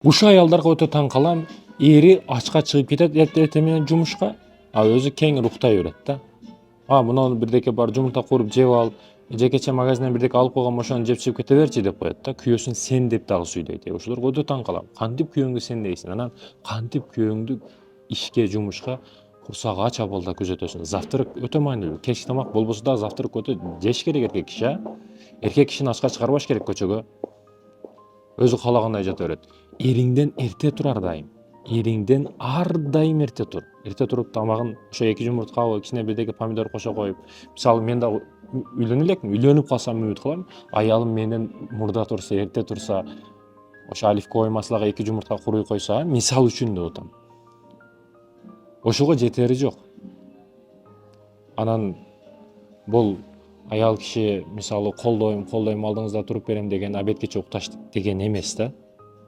Ушул аялдарга өтө таң калам. Ери ачка чыгып кетет эрте менен жумушка, а өзү кең рухтай берет да. Муну бирдеке бар жумурта куруп жеп ал, жекече магазинден бирдеке алып койгом, ошону жеп чыгып кете берчи деп коет да. Күйөөсүн сен деп дагы сүйлөйт. Ошолорго өтө таң калам. Кантип күйөөңдү сен дейсиң? Анан кантип күйөөңдү ишке, жумушка курсагы ач абалда күзөтөсүң? Завтрак өтө маанилүү. Кечки тамак болбосо дагы завтрак өтө жеш керек эркек киши, Эркек кишини ачка чыгарбаш керек көчөгө. Өзү каалагандай жата берет. Эриңден эрте тур ар дайым. Эриңден ар дайым эрте тур. Эрте туруп тамагын ошо 2 жумурткабы, кичине бирдеке помидор кошо коюп. Мисалы мен да үйлөнө элекмин. Үйлөнүп калсам үмүт кылам. Аялым менен мурда турса, эрте турса, ошо оливковый маслага 2 жумуртка куруй койсо, мисал үчүн деп атам. Ошого жетери жок. Анан бул аял киши мисалы колдойм алдыңызда туруп берем деген обедкече укташ деген эмес да.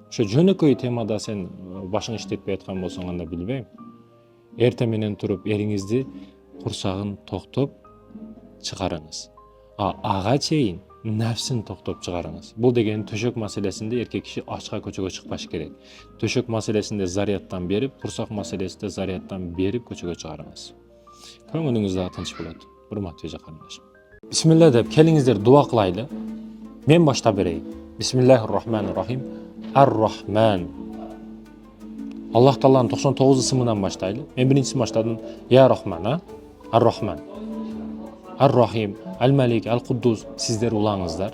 Ошо жөнөкөй темада сен башың иштетпей аткан болсоң, анда билбейм. Эрте менен туруп эриңизди курсагын токтоп чыгарыңыз. Ага чейин нафсин токтоп чыгарыңыз. Бул деген төшөк маселесинде эркек киши ачка көчөгө чыкпаш керек. Төшөк маселесинде зарядтан берип, курсак маселесинде зарядтан берип көчөгө чыгарыңыз. Көңүлүңүз дагы тынч болот. Урматтуу эже карындашым. Бисмилла деп келиңиздер дуа кылайлы. Мен баштап берейин. Бисмиллахир-рахманир-рахим. Ар-Рахман. Аллах Тааланын 99 ысымынан баштайлы. Мен биринчисин баштадым. Я Рахман, Ар-Рахман. Ар-Рахим, Ал-Малик, Ал-Куддус. Сиздер улаңыздар.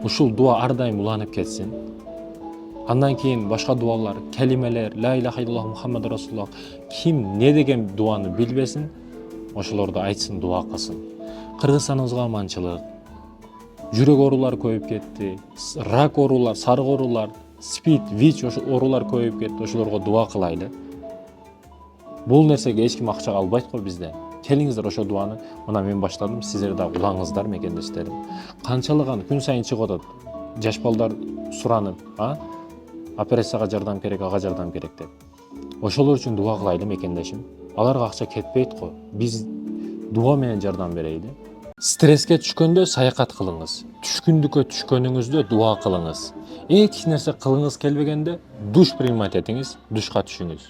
Ушул дуа ар дайым уланып кетсин. Андан кийин башка дуалар, калимелер, ла илаха иллаллах Мухаммад Расулуллах. Ким не деген дуаны билбесин, ошолорду айтсын, дуа кылсын. Кыргызстаныбызга аманчылык. Жүрөк оорулары көбөйүп кетти. Рак оорулар, сарык оорулар, СПИД, ВИЧ оорулар көбөйүп кетти. Ошолорго дуа кылайлы. Бул нерсеге эч ким акча албайт го бизде. Келиңиздер ошо дуаны. Мына мен баштадым, сиздер да улаңыздар мекендештерим. Канчалык аны күн сайын чыгып атат. Жаш балдар суранып, операцияга жардам керек, ага жардам керек деп. Ошолор үчүн дуа кылайлы мекендешим. Аларга акча кетпейт го. Биз дуа менен жардам берейли. Стресске түшкөндө саякат кылыңыз. Түшкүндүккө түшкөнүңүздө дуа кылыңыз. Эч нерсе кылыңыз келбегенде душ принимать этиңиз, душка түшүңүз.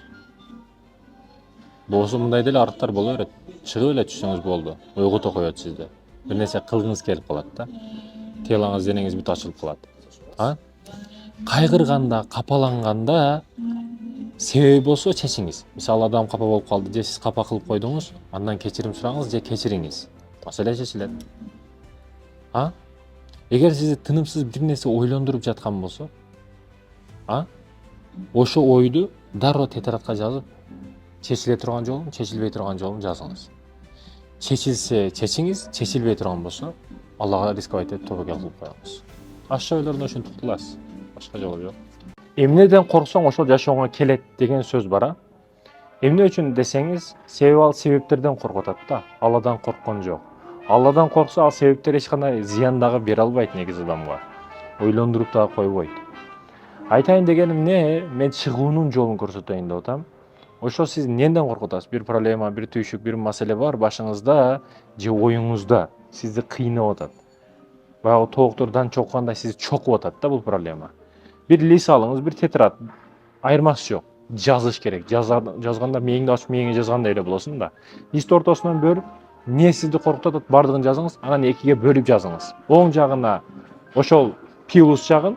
Болсо мындай деле арттар боло берет. Чыгып эле түшсөңүз болду. Ойгото коет сизди. Бир нерсе кылгыңыз келип калат да. Телаңыз, денеңиз бүт ачылып калат. Кайгырганда, капаланганда себеби болсо чечиңиз. Мисалы адам капа болуп калды, же сиз капа кылып койдуңуз, андан кечирим сураңыз же кечириңиз. Маселе чечилет. Эгер сизди тынымсыз бир нерсе ойлондуруп жаткан болсо, ошо ойду дароо тетрадка жазып, чечиле турган жолун, чечилбей турган жолун жазыңыз. Чечилсе чечиңиз, чечилбей турган болсо, Аллага рисковать этип тобокел кылып коюңуз. Ашча ойлордон ушинтип кутуласыз. Башка жолу жок. Эмнеден корксоң ошол жашооңо келет деген сөз бар. Эмне үчүн десеңиз, себеп ал себептерден коркуп атат да. Алладан корккон жок. Алладан корксо, ал себептер эч кандай зыян дагы бере албайт негизи адамга. Ойлондуруп дагы койбойт. Айтайын дегеним эмне? Мен чыгуунун жолун көрсөтөйүн деп атам. Ошо сиз эмнеден коркуп атасыз? Бир проблема, бир түйшүк, бир маселе бар башыңызда же оюңузда сизди кыйнап атат. Баягы тооктордан чоккандай сизди чокуп атат да бул проблема. Бир лист алыңыз, бир тетрад. Айырмасы жок. Жазыш керек. Жазганда мээңди ачып мээңе жазгандай эле болосуң да. Лист ортосунан бөлүп, эмне сизди коркутат бардыгын жазыңыз, анан экиге бөлүп жазыңыз. Оң жагына ошол плюс жагын,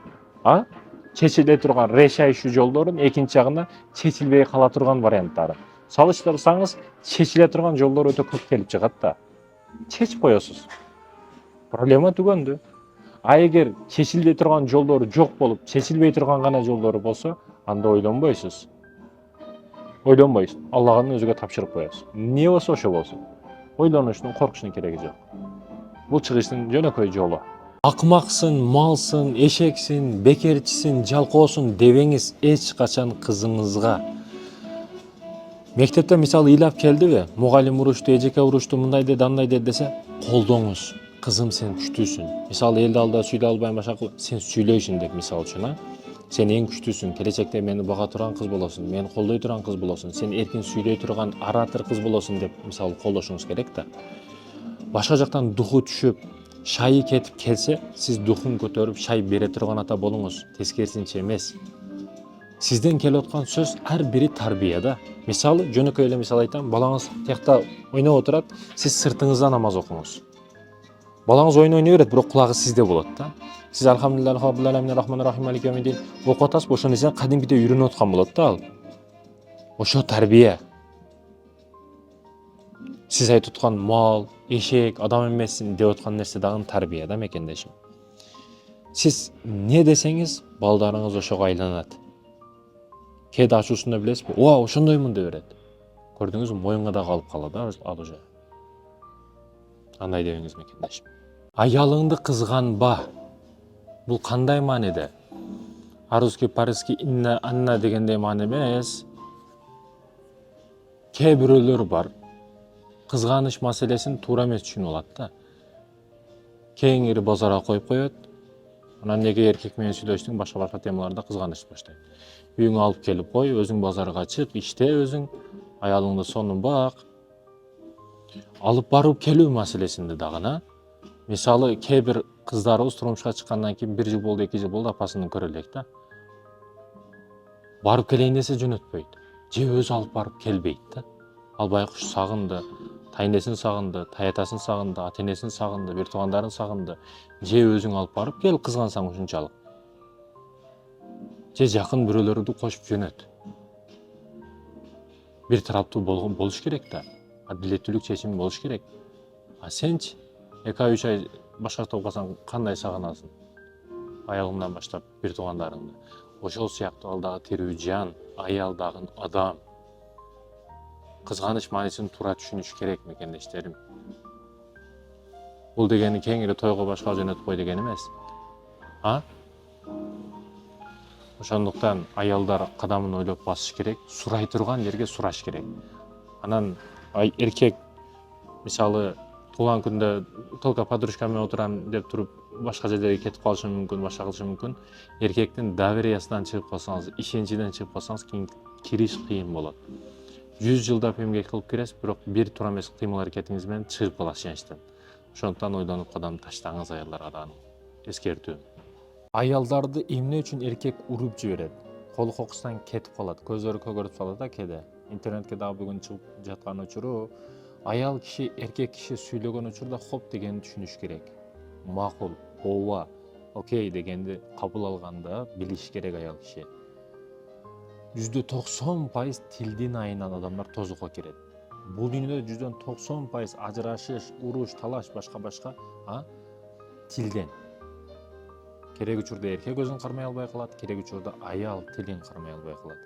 чечиле турган решающий жолдорун, экинчи жагына чечилбей кала турган варианттары. Салыштырсаңыз, чечиле турган жолдор өтө көп келип чыгат да. Чечип коесуз. Проблема түгөндү. Эгер чечилбей турган жолдору жок болуп, чечилбей турган гана жолдору болсо, анда ойлонбойсуз. Аллаганы өзүгө тапшырып коесуз. Эмне болсо ошо болсун. Ойлонуштун, коркуштун кереги жок. Бул чыгыштын жөнөкөй жолу. Акмаксың, малсың, эшексиң, бекерчисиң, жалкоосуң дебеңиз эч качан кызыңызга. Мектепте мисалы ыйлап келдиби? Мугалим урушту, эжеке урушту, мындай деди, андай деди десе, колдоңуз. Кызым, сен күчтүүсүң. Мисалы элди алдыда сүйлөй албайм, башка сен сүйлөйсүң деп мисал үчүн, Сен эң күчтүүсүң. Келечекте мени бага турган кыз болосуң, мени колдой турган кыз болосуң. Сен эркин сүйлөй турган оратор кыз болосуң деп мисалы колдошуңуз керек да. Башка жактан духу түшүп, шайы кетип келсе, сиз духун көтөрүп шай бере турган ата болуңуз, тескерисинче эмес. Сизден келип аткан сөз ар бири тарбия да. Мисалы, жөнөкөй эле мисал айтам, балаңыз тиякта ойноп отурат, сиз сыртыңызда намаз окуңуз. Балаңыз ойун ойнай берет, бирок кулагы сизде болот да. Сиз алхамдулиллахи раббил аламин рахманир рахим малики йаумиддин окуп атасыз, ошону сен кадимкидей үйрөнүп аткан болот да ал. Ошо тарбия. Сиз айтып аткан мал, эшек, адам эмессин деп аткан нерсе дагы тарбия да мекендешим. Сиз не десеңиз, балдарыңыз ошого айланат. Кээде ачуусунда билесизби? Ооба, ошондоймун деп берет. Көрдүңүзбү, моюнга да калып калат да ал уже. Андай дебеңиз мекендешим. Аялыңды кызганба. Бул кандай мааниде? Арузки паризки инна анна дегендей маани эмес. Кээ бирөөлөр бар. Кызганыч маселесин туура эмес түшүнүп алат да. Кеңири базарга коюп коет. Анан неге эркек менен сүйлөштүң, башка темаларда кызганыч баштайт. Үйүңө алып келип кой, өзүң базарга чык, иште өзүң, аялыңды сонун бак. Алып барып келүү маселесинде дагы, мисалы, кээ бир кыздарыбыз турмушка чыккандан кийин 1 жыл болду, 2 жыл болду апасын көрө элек да. Барып келейин десе жөнөтпөйт. Же өзү алып барып келбейт да. Ал байкуш сагынды, тайнесин сагынды, таятасын сагынды, ата-энесин сагынды, бир туугандарын сагынды. Же өзүң алып барып кел кызгансаң ушунчалык. Же жакын бирөөлөрүңдү кошуп жөнөт. Бир тараптуу болуш керек да. Адилеттүүлүк чечими болуш керек. А сенчи 2-3 ай башкача калсаң кандай сагынасың? Аялыңдан баштап бир туугандарыңды. Ошол сыяктуу ал дагы тирүү жан, аял дагы адам. Кызганыч маанисин туура түшүнүш керек мекендештерим. Бул дегени кеңири тойго башка жөнөтүп кой деген эмес. Ошондуктан аялдар кадамын ойлоп басыш керек, сурай турган жерге сураш керек. Анан эркек мисалы туулган күндө только подружка менен отурам деп туруп башка жерлерге кетип калышы мүмкүн, башка кылышы мүмкүн. Эркектин довериясынан чыгып калсаңыз, ишеничинен чыгып калсаңыз, кийин кириш кыйын болот. 100 жылдап эмгек кылып киресиз, бирок бир туура эмес кыймыл-аракетиңиз менен чыгып каласыз ишеничтен. Ошондуктан ойлонуп кадам таштаңыз аялдарга дагы. Эскертүү. Аялдарды эмне үчүн эркек уруп жиберет? Кол кокустан кетип калат, көздөрү көгөрүп салат да кээде. Интернетке дагы бүгүн чыгып жаткан учуру, аял киши эркек киши сүйлөгөн учурда хоп дегенди түшүнүш керек. Макул, ооба, окей дегенди кабыл алганда билиш керек аял киши. %90% тилдин айынан адамдар тозукка кирет. Бул дүйнөдө %90% ажырашыш, уруш, талаш, башка тилден. Керек учурда эркек өзүн кармай албай калат, керек учурда аял тилин кармай албай калат.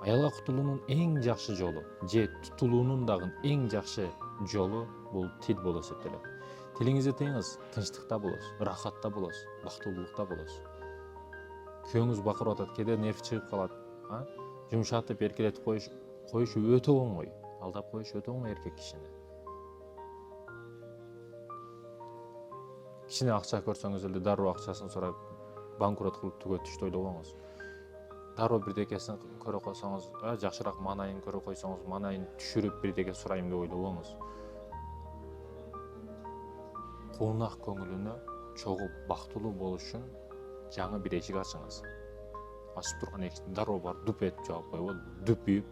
Аялга кутулуунун эң жакшы жолу, же тутулуунун дагы эң жакшы жолу бул тил болуп эсептелет. Тилиңизди тыйыңыз, тынчтыкта болосуз, рахатта болосуз, бактылуулукта болосуз. Күйөөңүз бакырып атат, кээде нерв чыгып калат, жумшатып, эркелетип коюш өтө оңой. Алдап коюш өтө оңой эркек кишини. Кичине акча көрсөңүз эле дароо акчасын сурап, банкрот кылып түгөтүш ойлобоңуз. Дароо бирдекесин көрө койсоңуз, жакшыраак маанайын көрө койсоңуз, маанайын түшүрүп бирдеке сурайм деп ойлобоңуз. Куунак көңүлүнө чогуп бактылуу болуш үчүн жаңы бир эшик ачыңыз. Ачып турган эшикти дароо бар дуп этип жаап койбой, дүп үйүп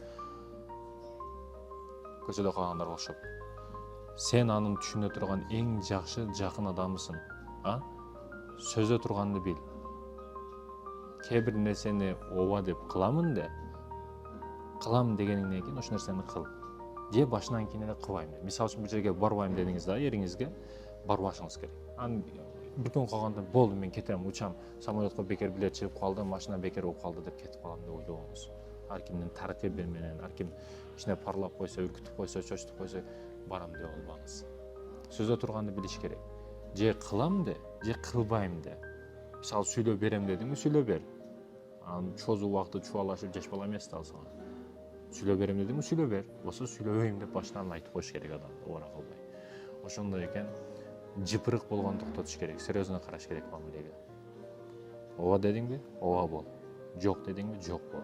көчөдө калгандарга окшоп. Сен анын түшүнө турган эң жакшы жакын адамысың. Сөзө турганды бил. Кээ бир нерсени ооба деп кыламын де, кылам дегениңден кийин ошол нерсени кыл. Же башынан кийин эле кылбайм. Мисалы үчүн бир жерге барбайм дедиңиз да, эриңизге барбашыңыз керек. Bir gün қалғанда болды, мен кетем, учам, самолетқа бекер билет чыгып қалды, машина бекер болып қалды деп кетіп қалам деп ойлоңуз. Ар кимдин таркиби менен, ар ким ичине парлап койсо, үркүтүп койсо, чочтуп койсо, барам деп албаңыз. Сөзө турганды билиш керек. Же кылам де, же кылбайм де. Мисалы сүйлөп берем дедиңби, сүйлөп бер. Чозуу убакытты чубалашып жеш бала эмес да ал сага. Сүйлөп берем дедиңби, сүйлөп бер. Болсо сүйлөбөйм деп башынан айтып коюш керек адам, ора кылбай. Ошондой экен. Жыпырык болгон токтотуш керек, серьезно караш керек мамилеге. Ооба дедиңби? Ооба бол. Жок дедиңби? Жок бол.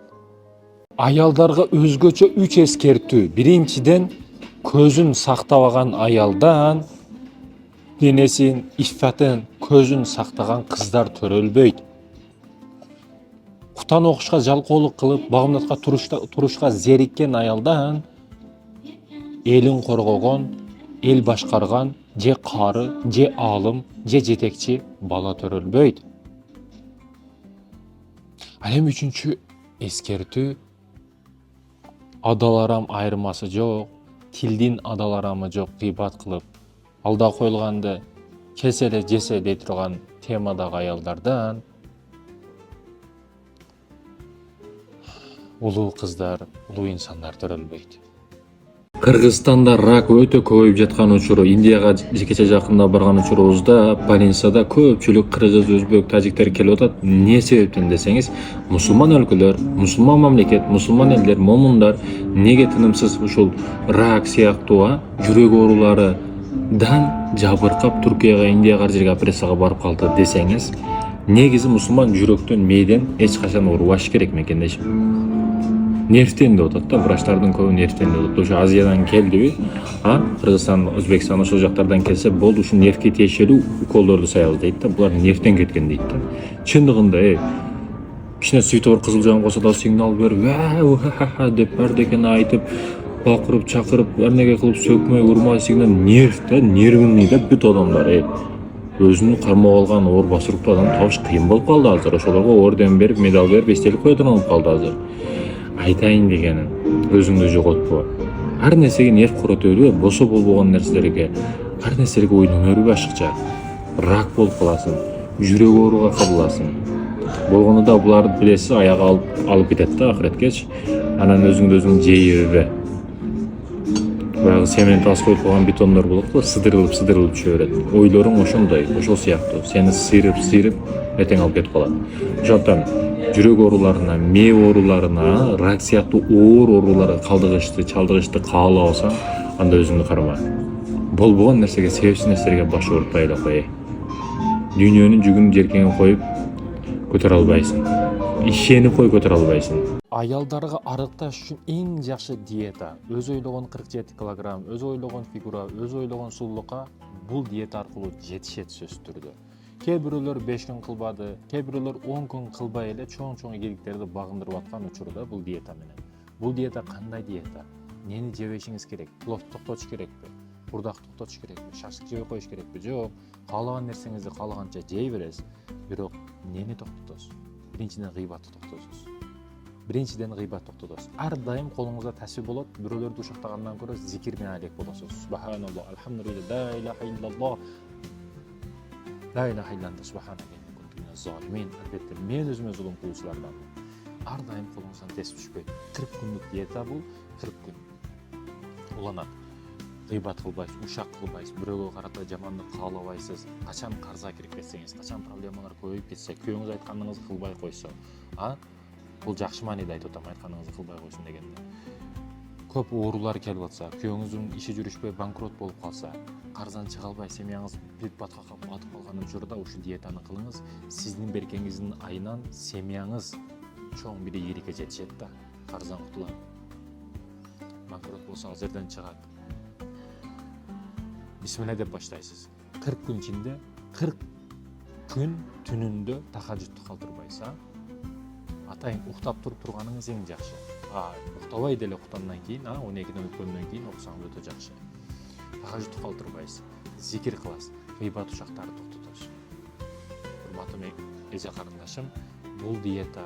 Аялдарга өзгөчө 3 эскертүү. Биринчиден, көзүн сактабаган аялдан денесин, иффатын, көзүн сактаган кыздар төрөлбөйт. Кутан окушка жалкоолук кылып, багымдатка турушка зериккен аялдан элин коргогон, эл башкарган, же кары, же аалым, же жетекчи бала төрөлбөйт. Ал эми үчүнчү эскертүү, адаларам айырмасы жок, тилдин адаларамы жок гыйбат кылып, алда коюлганды келсе эле жесе дей турган темадагы аялдардан улуу кыздар, улуу инсандар төрөлбөйт. Кыргызстанда рак өтө көбөйүп жаткан учуру, Индияга кече жакында барган учурубузда больницада көпчүлүк кыргыз, өзбек, тажиктер келип атат. Не себептен десеңиз, мусулман өлкөлөр, мусулман мамлекет, мусулман элдер, момундар неге тынымсыз ушул рак сыяктуу жүрөк ооруларыдан жабыркап Туркияга, Индияга ар жерге операцияга барып калды десеңиз, негизи мусулман жүрөктөн, мээден эч качан оорубаш керек экен дейшим. Нервтен деп атат да, врачтардын көбү нервтен деп атат. Ошо Азиядан келдиби, Кыргызстан, Өзбекстан ошол жактардан келсе болду, ушу нервге тиешелүү уколдорду саябыз дейт да. Булар нервтен кеткен дейт да. Чындыгында кичине светофор кызыл жагын койсо да сигнал берип, деп бардекени айтып, бакырып, чакырып, ар неге кылып сөкмөй, урмай сигнал нерв да, нервный да бүт адамдар. Өзүнүн кармап алган оор басыруктуу адам табыш кыйын болуп калды азыр. Ошолорго орден берип, медаль берип, эстелик кое турган болуп калды азыр. Айтайын дегеним, өзүңдү жоготпо. Ар нерсеге нерв курут өрбө, болсо болбогон нерселерге, ар нерселерге ойлоно өрбө ашыкча. Рак болуп каласың, жүрөк ооруга кабыласың. Болгондо буларды билесиз, аяга алып кетет да акыреткечи. Анан өзүңдү өзүң жей бербе. Баягы семен тас коюп койгон бетондор болот го, сыдырылып түшө берет. Ойлоруң ошондой, ошол сыяктуу. Сени сыйрып, эртең алып кетип калат. Ошондон жүрөк ооруларына, мээ ооруларына, рак сыяктуу оор ооруларга чалдыгышты каалабасаң, анда өзүңдү карма. Болбогон нерсеге, себепсиз нерселерге баш оорутпай эле кой. Дүйнөнүн жүгүн желкеңе коюп көтөрө албайсың. Ишенип кой, көтөрө албайсың. Аялдарга арыкташ үчүн эң жакшы диета, өз ойлогон 47 килограмм, өз ойлогон фигура, өз ойлогон сулуулукка бул диета аркылуу жетишет сөзсүз түрдө. Кээ бирөөлөр 5 күн кылбады, кээ бирөөлөр 10 күн кылбай эле чоң ийгиликтерди багындырып аткан учурда бул диета менен. Бул диета кандай диета? Нени жебешиңиз керек? Пловду токтотуш керекпи? Бурдак токтотуш керекпи? Шашлык жебей коюш керекпи? Жок. Каалаган нерсеңизди каалаганча жей бересиз. Бирок нени токтотосуз? Биринчиден гыйбатты токтотосуз. Ар дайым колуңузда тасбih болот. Бирөөлөрдү ушактагандан көрө зикир менен алек болосуз. Субханаллах, альхамдулиллах, ла иляха иллаллах. La ilahe illallah subhanallah kuntu minaz zalimin. Albatta men өзүмө зулум кылуучуларданмын. Ар дайым колуңуздан тесип түшпөйт. 40 күндүк диета бул, 40 күн. Уланат. Гыйбат кылбайсыз, ушак кылбайсыз, бирөөгө карата жамандык каалабайсыз. Качан карза кирип кетсеңиз, качан проблемалар көбөйүп кетсе, күйөөңүз айтканыңызды кылбай койсо, бул жакшы мааниде айтып атам, айтканыңызды кылбай койсун дегенде. Көп оорулар келип атса, күйөөңүздүн иши жүрүшпөй банкрот болуп калса, карзан чыга албай, семьяңыз бүт баткакка батып калган учурда ушу диетаны кылыңыз. Сиздин беркеңиздин айынан семьяңыз чоң бир ийгиликке жетишет да, карзан кутулат. Банкрот болсо ал жерден чыгат. Бисмилла деп баштайсыз. 40 күн ичинде 40 күн түнүндө тахажжудту калтырбайсыз, атайын уктап туруп турганыңыз эң жакшы. Уктабай деле уктандан кийин, 12ден өткөндөн кийин окусаңыз өтө жакшы. Тахажжудту калтырбайсыз, зикир кыласыз, гыйбат ушактарды токтотосуз. Урматтуу эже карындашым, бул диета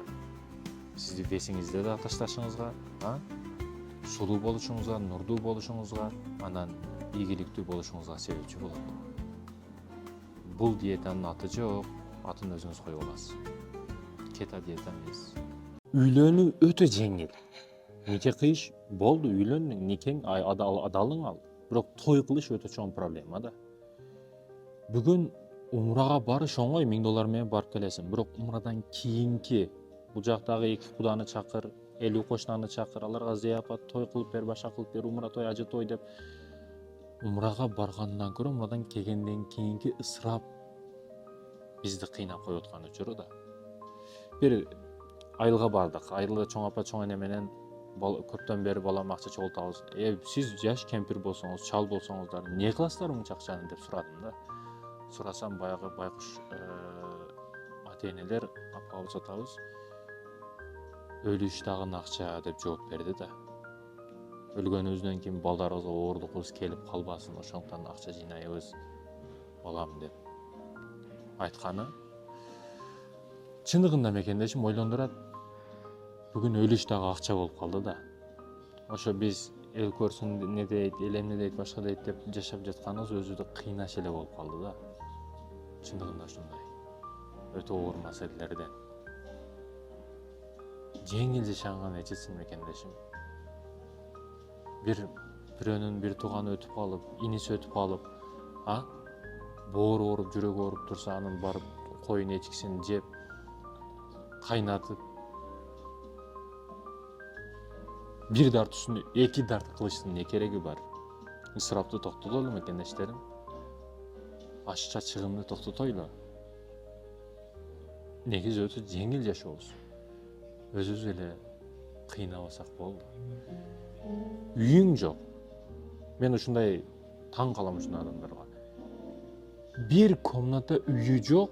сизди весиңизде да ташташыңызга, сулуу болушуңузга, нурдуу болушуңузга, анан ийгиликтүү болушуңузга себепчи болот. Бул диетанын аты жок, атын өзүңүз коюп аласыз. Кето диета эмес. Үйлөнүү өтө жеңил. Нике кыйыш болду, үйлөндүң, никең адалың ал. Бирок той кылыш өтө чоң проблема да. Бүгүн умрага барыш оңой, $1000 менен барып келесиң. Бирок умрадан кийинки бул жактагы эки куданы чакыр, 50 кошунаны чакыр, аларга зыяпат, той кылып бер, башка кылып бер, умра той, ажы той деп умрага баргандан көрө умрадан келгенден кийинки ысырап бизди кыйнап коюп аткан учуру да. Бир айылга бардык. Айылда чоң апа, чоң эне менен көптөн бери балам акча чогултабыз. Сиз жаш кемпир болсоңуз, чал болсоңуздар, не кыласыздар мынча акчаны деп сурадым да. Сурасам баягы байкуш ата-энелер, апабыз, атабыз Өлүштагы акча деп жооп берди да. Өлгөнүбүздөн кийин балдарыбызга оорлугубуз келип калбасын, ошондуктан акча жыйнайбыз балам деп айтканы. Чындыгында мекендешим ойлондурат. Бүгүн өлүш дагы акча болуп калды да. Ошо биз эл көрсүн не дейт, эл эмне дейт, башка дейт деп жашап жатканыбыз өзүбүздү кыйнаш эле болуп калды да. Чындыгында ушундай. Өтө оор маселелерден. Жеңил жашаган эчесин мекендешим. Бирөөнүн бир тууганы өтүп калып, иниси өтүп калып, боору ооруп, жүрөгү ооруп турса, анын барып коюн эчкисин жеп, кайнатып, бир дарт үстүнө 2 дарт кылыштын не кереги бар? Ысырапты токтотолу мекендештерим. Ашыкча чыгымды токтотойлу. Негизи өтө жеңил жашообуз. Өзүбүз эле кыйнабасак болду. Үйүң жок. Мен ушундай таң калам ушундай адамдарга. Бир комната үйү жок,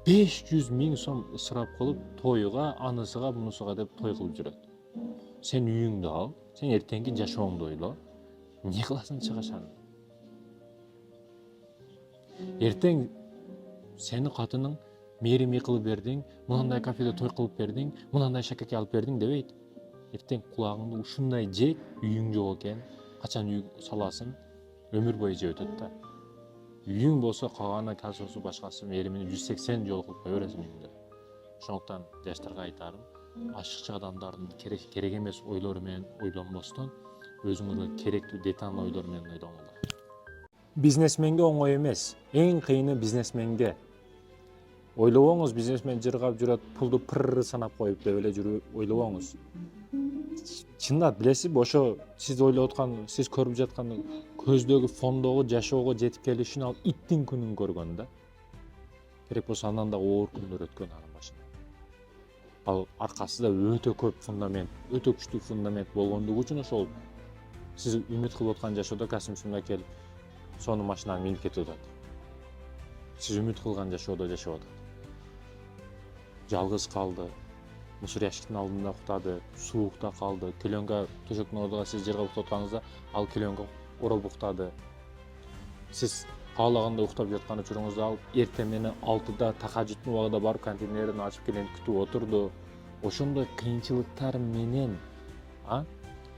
500 000 сом ысырап кылып, тойга, анысыга, бунусуга деп той кылып жүрөт. Сен үйүңдү ал, сен эртеңки жашооңду ойло. Не кыласың чыгашаны? Эртең сени катының мерими кылып бердиң, мынандай кафеде той кылып бердиң, мынандай шакеке алып бердиң дебейт. Эртең кулагыңды ушундай жек, үйүң жок экен, качан үй саласың, өмүр бою жеп өтөт да. Үйүң болсо калганы касосу башкасы меримини 180 жолу кылып кое бересиң үйүңдө. Ошондуктан жаштарга айтарым, ашыкча адамдардын керек эмес ойлору менен ойлонбостон, өзүңөргө керектүү деталь ойлор менен ойлоңуздар. Бизнесменге оңой эмес. Эң кыйыны бизнесменге. Ойлобоңуз, бизнесмен жыргап жүрөт, пулду пырр санап коюп деп эле жүрүп ойлобоңуз. Чындап билесизби, ошо сиз ойлоп аткан, сиз көрүп жаткан көздөгү фондогу жашоого жетип келишин ал иттин күнүн көргөн да. Керек болсо андан да оор күндөр өткөн анын башында. Ал аркасында өтө көп фундамент, өтө күчтүү фундамент болгондугу үчүн ошол сиз үмүт кылып аткан жашоодо касым келип сонун машинаны минип кетип атат. Сиз үмүт кылган жашоодо жашап атат. Жалгыз калды, мусор ящиктин алдында уктады, суукта калды, көлөңгө төшөктүн ордуга сиз жыргап уктап атканыңызда ал көлөңгө ороп уктады. Сиз каалагандай уктап жаткан учуруңузда ал эртең менен 6-да такажуттун убагында барып контейнерин ачып келип күтүп отурду. Ошондой кыйынчылыктар менен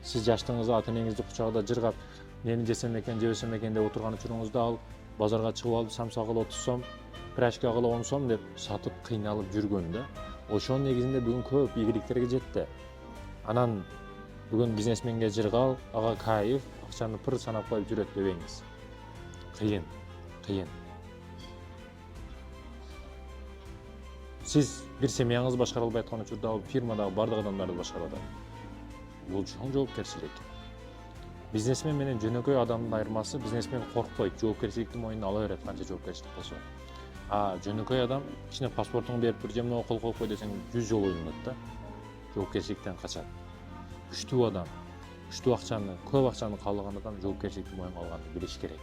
сиз жаштыгыңызда ата энеңизди кучагында жыргап, нени жесем экен, жебесем экен деп отурган учуруңузда ал базарга чыгып алып самса кылып 30 сом, пирожка кылып 10 сом деп сатып кыйналып жүргөн да. Ошонун негизинде бүгүн көп ийгиликтерге жетти. Анан бүгүн бизнесменге жыргал, ага кайф, акчаны пыр санап коюп жүрөт дебеңиз. Кыйын. Сиз бир семьяңызды башкара албай аткан учурда фирмадагы бардык адамдарды башкарып атат. Бул чоң жоопкерчилик. Бизнесмен менен жөнөкөй адамдын айырмасы, бизнесмен коркпойт, жоопкерчиликти мойнуна ала берет канча жоопкерчилик болсо. Жөнөкөй адам кичине паспортуңду берип бир жемнеге кол коюп кой десең 100 жолу ойлонот да. Жоопкерчиликтен качат. Күчтүү адам, күчтүү акчаны, көп акчаны каалаган адам жоопкерчиликти мойнуна алганды билиш керек.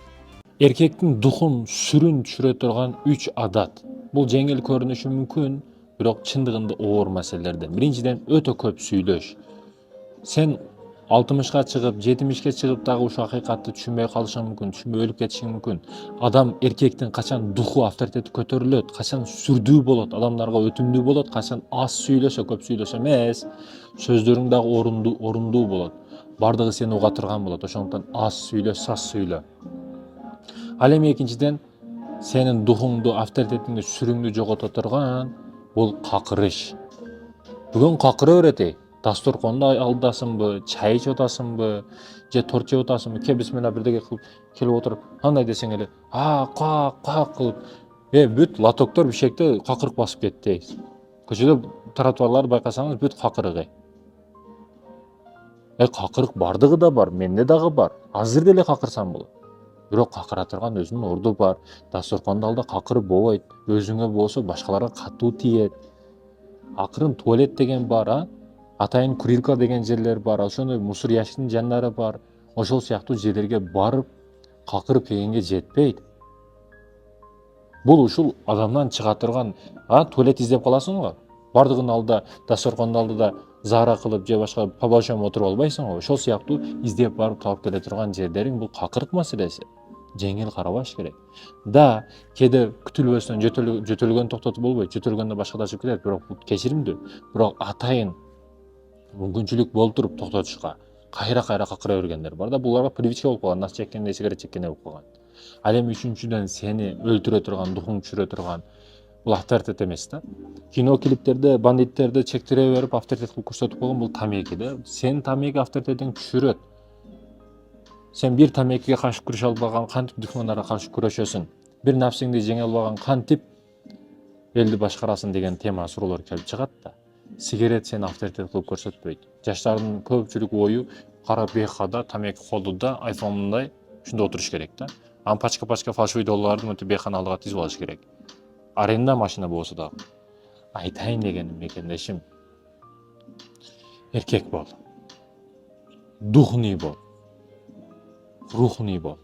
Эркектин духун сүрүн түшүрө турган 3 адат. Бул жеңил көрүнүшү мүмкүн, бирок чындыгында оор маселелерден. Биринчиден, өтө көп сүйлөш. Сен 60ка чыгып, 70ке чыгып дагы ушул акыйкатты түшүнбөй калышың мүмкүн, түшүнбөй өлүп кетишиң мүмкүн. Адам эркектин качан духу, авторитети көтөрүлөт, качан сүрдүү болот, адамдарга өтүмдүү болот, качан аз сүйлөсө, көп сүйлөсө эмес, сөздөрүң дагы орундуу болот. Бардыгы сени уга турган болот. Ошондуктан аз сүйлө, саз сүйлө. Ал эми экинчиден, сенин духуңду, авторитетиңди, сүрүңдү жогото турган бул какырыш. Бүгүн какыра берет. Дасторконду алдасыңбы, чай ичип атасыңбы, же торт жеп атасыңбы, ке бисмилла бирдеге кылып келип отуруп, андай десең эле, как кылып, бүт лотоктор бишекте какырык басып кетти. Көчөдө тротуарларды байкасаңыз бүт какырык. Какырык бардыгы да бар, менде дагы бар. Азыр деле какырсам болот. Бирок какыра турган өзүнүн орду бар. Дасторкондун алдында какырып болбойт. Өзүңө болсо башкаларга катуу тиет. Акырын туалет деген бар, атайын курилка деген жерлер бар, ошондой мусор ящиктин жандары бар. Ошол сыяктуу жерлерге барып какырып келгенге жетпейт. Бул ушул адамдан чыга турган, туалет издеп каласың го. Бардыгынын алдында, дасторкондун алдында зара кылып же башка побочом отуруп албайсың го. Ошол сыяктуу издеп барып таап келе турган жерлериң бул какырык маселеси. Жеңил карабаш керек. Да, кээде күтүлбөстөн жөтөлгөн токтотуп болбойт. Жөтөлгөндө башка да чыгып кетет, бирок бул кечиримдүү. Бирок атайын мүмкүнчүлүк болуп туруп токтотушка кайра какыра бергендер бар да, буларга привычка болуп калган, нас чеккенде сигарет чеккендей болуп калган. Ал эми үчүнчүдөн сени өлтүрө турган, духуңду түшүрө турган бул авторитет эмес да. Кино клиптерде бандиттерди чектире берип авторитет кылып көрсөтүп койгон бул тамеки да. Сен тамеки авторитетиңди түшүрөт. Сен бир тамекиге каршы күрөшө албаган кантип душмандарга каршы күрөшөсүң? Бир нафсиңди жеңе албаган кантип элди башкарасың деген тема суроолор келип чыгат да. Сигарет сени авторитет кылып көрсөтпөйт. Жаштардын көпчүлүк ою кара бейхада тамеки колдода айфонундай ушунда отуруш керек да. Ан пачка фальшивый долларды мынтип бейхана алдыга тизип алыш керек. Аренда машина болсо дагы. Айтайын дегеним мекендешим, эркек бол. Духний бол. Рухний бол.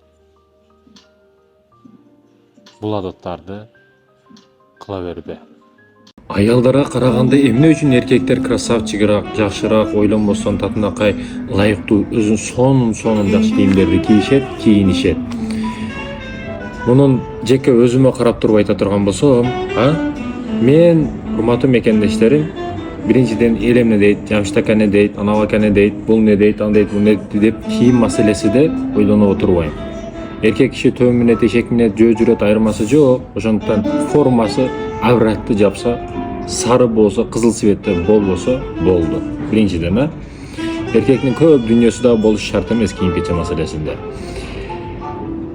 Бул адаттарды кыла бербе. Аялдарга караганда эмне үчүн эркектер красавчигирак, жакшыраак, ойлонбостон татынакай ылайыктуу өзүнүн сонун жакшы кийимдерди кийинишет. Мунун жеке өзүмө карап туруп айта турган болсом, мен урматтуу мекендештерим, биринчиден эл эмне дейт, жамшык эне дейт, анабак эне дейт, бул не дейт, аны дейт, бул не дейт деп кийим маселесиде ойлонуп отурбайм. Эркек киши төм минет, эшек минет, жөө жүрөт айырмасы жок. Ошондуктан формасы авратты жапса, сары болсо, кызыл цветте болбосо болду. Биринчиден, эркектин көп дүйнөсү да болуш шарт эмес кийим-кече маселесинде.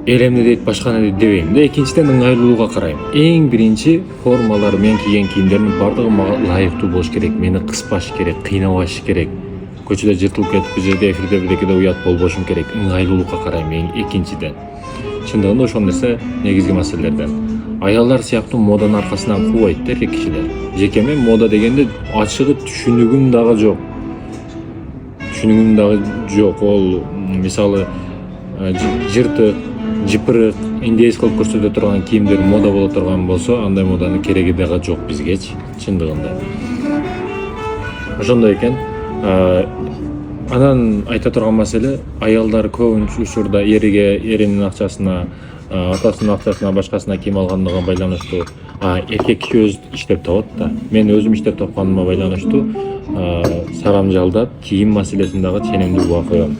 Эл эмне дейт, башка эмне дейт дебейм да. Экинчиден ыңгайлуулукка карайм. Эң биринчи формалар, мен кийген кийимдердин бардыгы мага ылайыктуу болуш керек, мени кыспаш керек, кыйнабаш керек. Көчөдө жыртылып кетип, бир жерде эфирде бирдекеде уят болбошум керек. Ыңгайлуулукка карайм эң экинчиден. Чындыгында ошол нерсе негизги маселелерден. Аялдар сыяктуу моданын аркасынан кубайт да эркек кишилер. Жеке мен мода дегенде ачыгы түшүнүгүм дагы жок. Ол мисалы жыртык, жыпырык, индейс кылып көрсөтө турган кийимдер мода боло турган болсо, андай моданын кереги дагы жок бизгечи, чындыгында. Ошондой экен. Анан айта турган маселе, аялдар көп учурда эринин акчасына, атасынын акчасына, башкасына кийим алгандыгына байланыштуу эркек киши өзү иштеп табат да. Мен өзүм иштеп тапканыма байланыштуу сарамжалдап кийим маселесин дагы ченемдүү буга коём.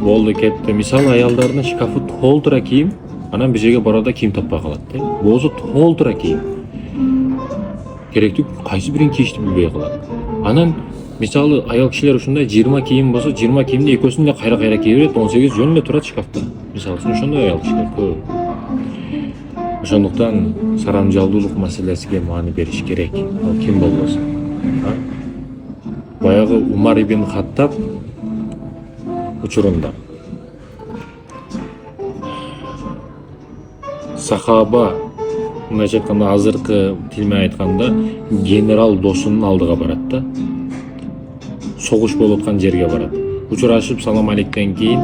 Болду кетти. Мисалы аялдардын шкафы толтура кийим, анан бир жерге барада кийим таппай калат да. Болсо толтура кийим. Керектүү кайсы бирин кийишти билбей калат. Анан мисалы аял кишилер ушундай 20 кийим болсо, 20 кийимди экөөсүн эле кайра кие берет, 18 жөн эле турат шкафта. Мисалы үчүн ошондой аял кишилер көп. Ошондуктан сарамжалдуулук маселесине маани бериш керек. Ал ким болбосо. Баягы Умар ибн Хаттаб учурунда сахаба, мындайча айтканда азыркы тил менен айтканда генерал досунун алдыга барат да. Согуш болуп аткан жерге барат. Учурашып салам алейктен кийин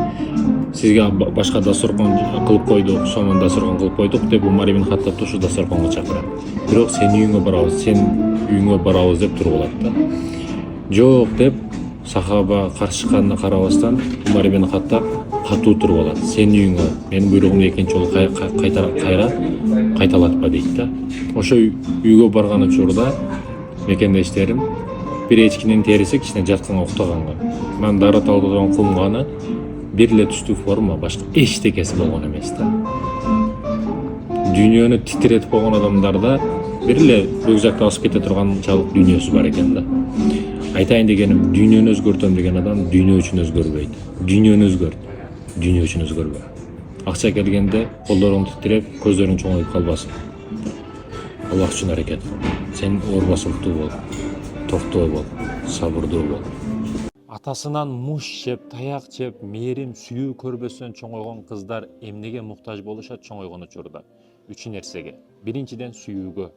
сизге башка дасторкон кылып койдук, сонун дасторкон кылып койдук деп Умар ибн Хаттабты ушу дасторконго чакырат. Бирок сен үйүңө барабыз деп тургулат да. Жок деп сахаба каршыканына карабастан Умар ибн Хаттаб катуу туруп алат. Сен үйүңө менин буйругумду экинчи жолу кайталатпа дейт да. Ошо үйгө барган учурда мекендештерим бир эчкинин териси кичине жатканга уктаганга, мен дары талдырган кумганы бир эле түстүү форма, башка эчтекеси болгон эмес да. Дүйнөнү титиретип койгон адамдарда бир эле рюкзакты асып кете турганчалык дүйнөсү бар экен да. Айтайын дегеним, дүйнөнү өзгөртөм деген адам дүйнө үчүн өзгөрбөйт. Дүйнөнү өзгөрт, дүйнө үчүн өзгөрбө. Акча келгенде колдоруң титиреп, көздөрүң чоңоюп калбасын. Аллах үчүн аракет кыл. Сен оор басылыктуу бол, токтоо бол, сабырдуу бол. Атасынан муш жеп, таяк жеп, мээрим, сүйүү көрбөстөн чоңойгон кыздар эмнеге муктаж болушат чоңойгон учурда? 3 нерсеге. Биринчиден сүйүүгө.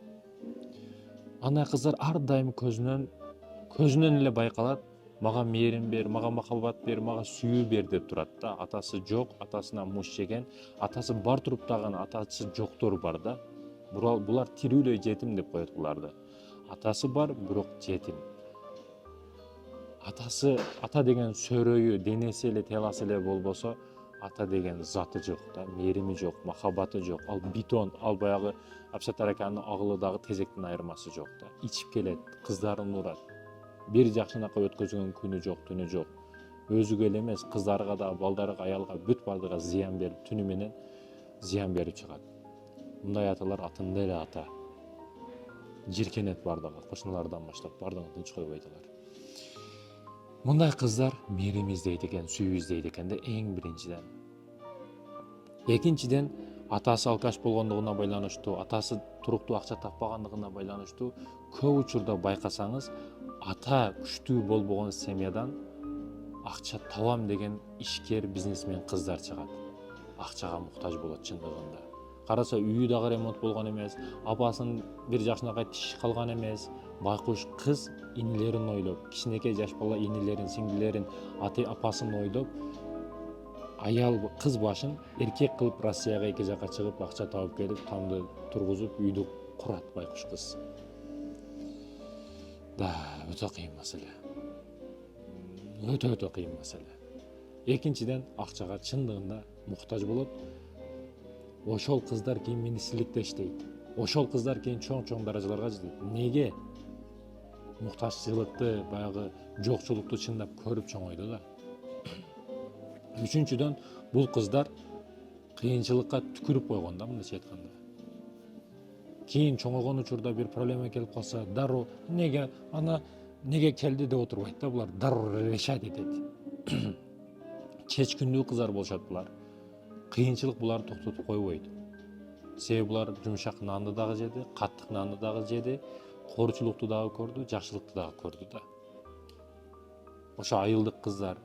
Андай кыздар ар дайым көзүнөн эле байкалат. Мага мээрим бер, мага махаббат бер, мага сүйүү бер деп турат да. Атасы жок, атасынан муш жеген, атасы бар туруп дагы атасы жоктор бар да. Булар тирүүлөй жетим деп коет буларды. Атасы бар, бирок жетим. ата деген сөрөйү, денеси эле, теласы эле болбосо, ата деген заты жок да, мээрими жок, махаббаты жок. Ал бетон, ал баягы Абсаттар аканын агылыдагы тезектин айырмасы жок да. Ичип келет, кыздарын урат. Бир жакшынакай өткөзгөн күнү жок, түнү жок. Өзүгө эле эмес, кыздарга да, балдарга, аялга, бүт бардыгына зыян берип, түнү менен зыян берип чыгат. Мындай аталар атында эле ата. Жиркенет бардыгы, кошуналардан баштап бардыгын тынч коюп айталар. Мындай кыздар мээрим издейт экен, сүйүү издейт экен да эң биринчиден. Экинчиден, атасы алкаш болгондугуна байланыштуу, атасы туруктуу акча таппагандыгына байланыштуу, көп учурда байкасаңыз, ата күчтүү болбогон семьядан акча табам деген ишкер бизнесмен кыздар чыгат. Акчага муктаж болот чындыгында. Караса үйү дагы ремонт болгон эмес, апасынын бир жакшынакай тиши калган эмес. Байкуш кыз инилерин ойлоп, кичинекей жаш бала инилерин, сиңдилерин, апасын ойлоп, аял кыз башын эркек кылып Россияга эки жака чыгып, акча табып келип, тамды тургузуп, үйдү курат байкуш кыз. Да, өтө кыйын маселе. Өтө кыйын маселе. Экинчиден, акчага чындыгында муктаж болот. Ошол кыздар кийин министрликте иштейт. Ошол кыздар кийин чоң даражаларга жетет. Неге? Муктажчылыкты, баягы жокчулукту чындап көрүп чоңойду да. Үчүнчүдөн, бул кыздар кыйынчылыкка түкүрүп койгон да, мындайча айтканда. Кийин чоңойгон учурда бир проблема келип калса, дароо неге келди деп отурбайт да, булар дароо решать этет. Чечкиндүү кыздар болушат булар. Кыйынчылык буларды токтотуп койбойт. Себеби булар жумшак нанды дагы жеди, каттык нанды дагы жеди, коорчулукту дагы көрдү, жакшылыкты дагы көрдү да. Ошо айылдык кыздар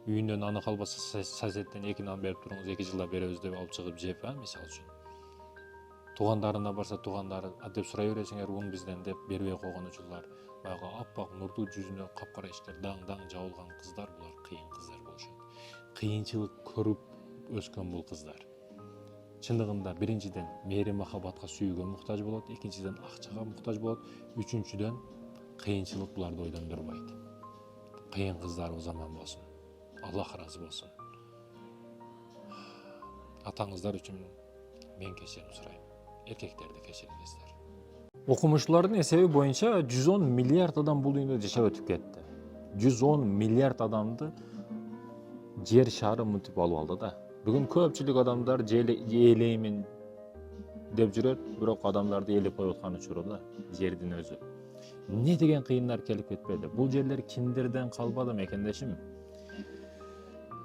үйүндө наны калбаса, соседден 2 нан берип туруңуз, 2 жылда беребиз деп алып чыгып жеп, мисалы үчүн. Туугандарына барса, туугандары деп сурай бересиңер, ун бизден деп бербей койгон учурлар. Баягы аппак нурдуу жүзүнө капкара иштер, даң жабылган кыздар, булар кыйын кыздар болушат. Кыйынчылык көрүп өскөн бул кыздар. Чындыгында биринчиден мээрим махабатка, сүйүүгө муктаж болот, экинчиден акчага муктаж болот, үчүнчүдөн кыйынчылык буларды ойлондурбайт. Кыйын кыздарыбыз аман болсун. Аллах ыраазы болсун. Атаңыздар үчүн мен кечирим сурайм. Эркектерди кечириңиздер. Окумуштуулардын эсеби боюнча 110 миллиард адам бул дүйнөдө жашап өтүп кетти. 110 миллиард адамды жер шары мынтип алып алды да. Бүгүн көпчүлүк адамдар ээлеймин деп жүрөт, бирок адамдарды ээлеп коюп аткан учуру да, жердин өзү. Не деген кыйындар келип кетпеди? Бул жерлер кимдерден калбады мекендешим?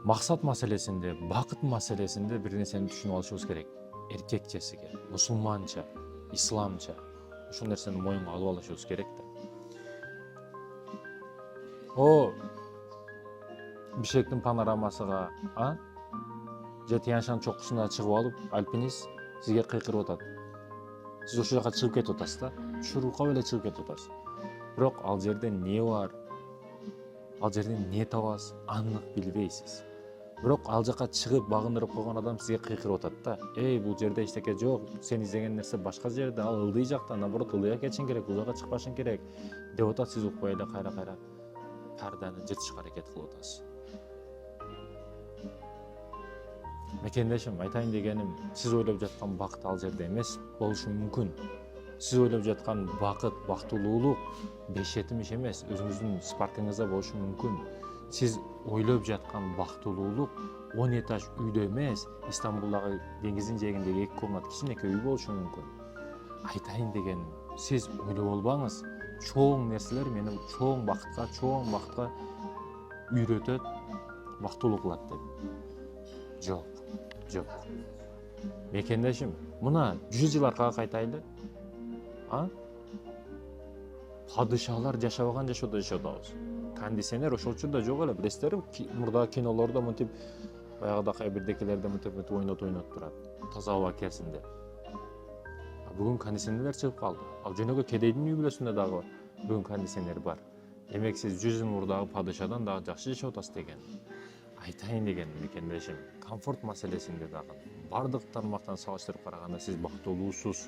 Максат маселесинде, бакыт маселесинде бир нерсени түшүнүп алышыбыз керек. Эркекчесиге, мусулманча, исламча ушул нерсени моюнга алып алышыбыз керек да. Бишкектин панорамасыга, же Тянь-Шань чокусуна чыгып алып, альпинист сизге кыйкырып атат. Сиз ошол жака чыгып кетип атасыз да, чуркап эле чыгып кетип атасыз. Бирок ал жерде не бар, ал жерден не табасыз, анык билбейсиз. Бирок ал жака чыгып багындырып койгон адам сизге кыйкырып атат да. Бул жерде эчтеке жок, сен издеген нерсе башка жерде, ал ылдый жакта, наоборот ылдыйга кетишиң керек, бул жака чыкпашың керек деп атат. Сиз укпай эле кайра парданы жыртышка аракет кылып атасыз. Мекендешим, айтайын дегеним, сиз ойлоп жаткан бакыт ал жерде эмес болушу мүмкүн. Сиз ойлоп жаткан бакыт, бактылуулук 5-7 иш эмес, өзүңүздүн спартыңызда болушу мүмкүн. Сиз ойлоп жаткан бактылуулук 10 этаж үйдө эмес, Истанбулдагы деңиздин жээгиндеги 2 комнат кичинекей үй болушу мүмкүн. Айтайын дегеним, сиз ойлоп албаңыз, чоң нерселер мени чоң бакытка үйрөтөт, бактылуу кылат деп. Жок. Мекендешим, мына 100 жыл аркага кайтайлы. Падышалар жашабаган жашоодо жашадыбыз. Кондиционер ошол учурда жок эле, билесиздерби? Мурда кинолордо мынтип баягыдакай бирдекелерде мынтип ойнот турат. Таза аба келсин деп. Бүгүн кондиционерлер чыгып калды. Ал жөнөкөй кедейдин үй бүлөсүндө дагы бүгүн кондиционер бар. Демек сиз 100 жыл мурдагы падышадан дагы жакшы жашап атасыз деген. Айтайын дегеним, мекендешим, комфорт маселесинде дагы бардык тармактан салыштырып караганда сиз бактылуусуз.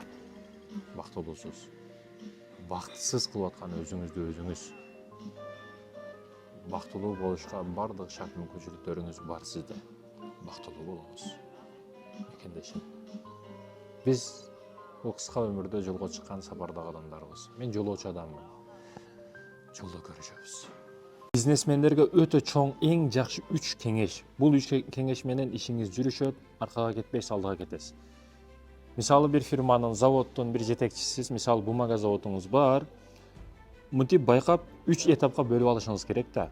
Бактысыз кылып аткан өзүңүздү өзүңүз. бактылуу болушка бардык шарт мүмкүнчүлүктөрүңүз бар сизде. Бактылуу болуңуз. Мекендешим. Биз бул кыска өмүрдө жолго чыккан сапардагы адамдарбыз. Мен жолоочу адаммын. Жолдо көрүшөбүз. Бизнесмендерге өтө чоң, эң жакшы 3 кеңеш. Бул 3 кеңеш менен ишиңиз жүрүшөт, аркага кетпейсиз, алдыга кетесиз. Мисалы бир фирманын, заводдун бир жетекчисисиз, мисалы бумага заводуңуз бар. Мынтип байкап 3 этапка бөлүп алышыңыз керек да.